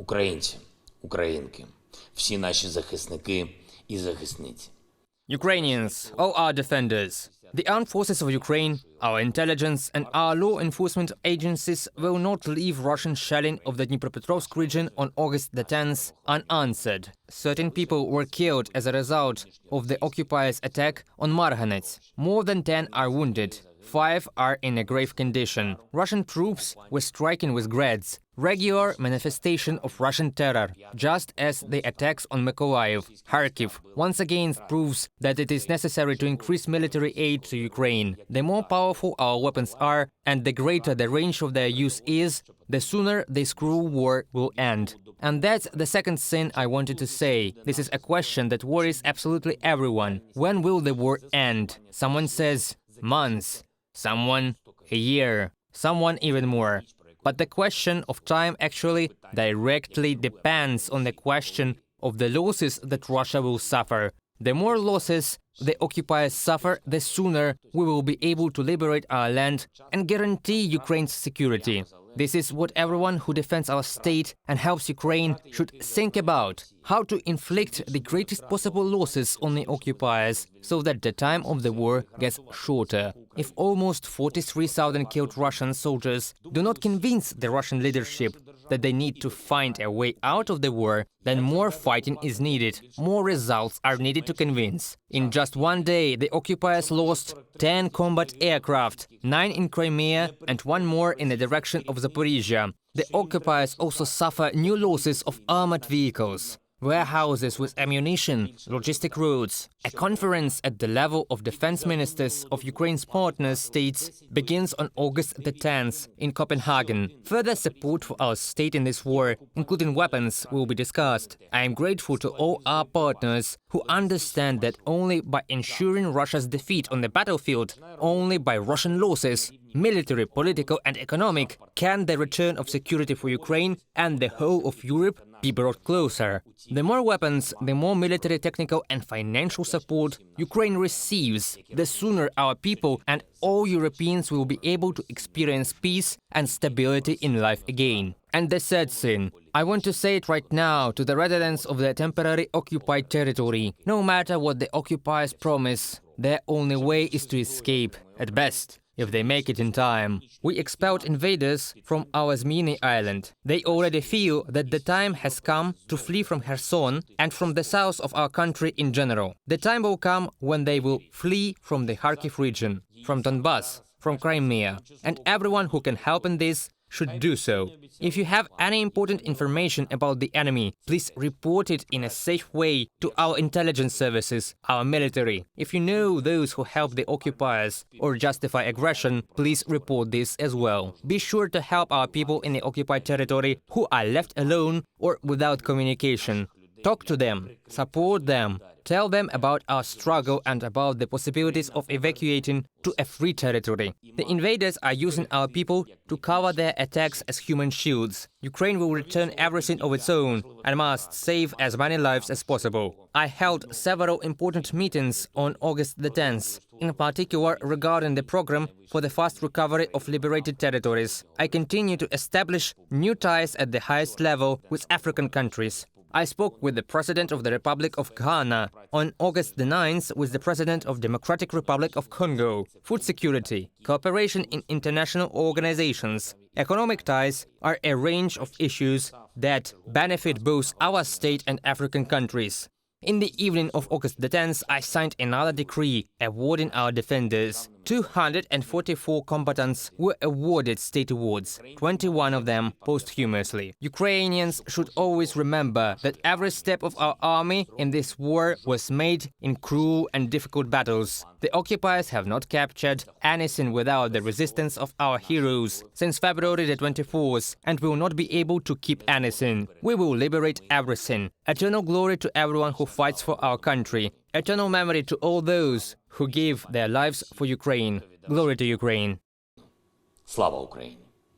українці, українки, всі наші захисники і захисниці. Ukrainians, all our defenders. The armed forces of Ukraine, our intelligence and our law enforcement agencies will not leave Russian shelling of the Dnipropetrovsk region on August the 10th unanswered. Certain people were killed as a result of the occupiers' attack on Marhanets. More than 10 are wounded. 5 are in a grave condition. Russian troops were striking with grades, regular manifestation of Russian terror, just as the attacks on Mykolaiv, Kharkiv once again proves that it is necessary to increase military aid to Ukraine. The more powerful our weapons are, and the greater the range of their use is, the sooner this cruel war will end. And that's the second thing I wanted to say. This is a question that worries absolutely everyone. When will the war end? Someone says months. Someone a year, someone even more. But the question of time actually directly depends on the question of the losses that Russia will suffer. The more losses the occupiers suffer, the sooner we will be able to liberate our land and guarantee Ukraine's security. This is what everyone who defends our state and helps Ukraine should think about. How to inflict the greatest possible losses on the occupiers so that the time of the war gets shorter. If almost 43,000 killed Russian soldiers do not convince the Russian leadership that they need to find a way out of the war, then more fighting is needed, more results are needed to convince. In just one day, the occupiers lost 10 combat aircraft, 9 in Crimea and 1 more in the direction of Zaporizhia. The occupiers also suffer new losses of armored vehicles, warehouses with ammunition, logistic routes. A conference at the level of defense ministers of Ukraine's partner states begins on August the 10th in Copenhagen. Further support for our state in this war, including weapons, will be discussed. I am grateful to all our partners who understand that only by ensuring Russia's defeat on the battlefield, only by Russian losses, military, political and economic, can the return of security for Ukraine and the whole of Europe be brought closer. The more weapons, the more military, technical and financial support Ukraine receives, the sooner our people and all Europeans will be able to experience peace and stability in life again. And the third thing, I want to say it right now to the residents of the temporary occupied territory. No matter what the occupiers promise, their only way is to escape, at best, if they make it in time. We expelled invaders from our Zminy island. They already feel that the time has come to flee from Kherson and from the south of our country in general. The time will come when they will flee from the Kharkiv region, from Donbass, from Crimea, and everyone who can help in this should do so. If you have any important information about the enemy, please report it in a safe way to our intelligence services, our military. If you know those who help the occupiers or justify aggression, please report this as well. Be sure to help our people in the occupied territory who are left alone or without communication. Talk to them, support them, tell them about our struggle and about the possibilities of evacuating to a free territory. The invaders are using our people to cover their attacks as human shields. Ukraine will return everything of its own and must save as many lives as possible. I held several important meetings on August the 10th, in particular regarding the program for the fast recovery of liberated territories. I continue to establish new ties at the highest level with African countries. I spoke with the President of the Republic of Ghana, on August the 9th with the President of Democratic Republic of Congo. Food security, cooperation in international organizations, economic ties are a range of issues that benefit both our state and African countries. In the evening of August the 10th, I signed another decree awarding our defenders. 244 combatants were awarded state awards, 21 of them posthumously. Ukrainians should always remember that every step of our army in this war was made in cruel and difficult battles. The occupiers have not captured anything without the resistance of our heroes since February the 24th and will not be able to keep anything. We will liberate everything. Eternal glory to everyone who fights for our country. Eternal memory to all those who gave their lives for Ukraine. Glory to Ukraine. Слава Україні!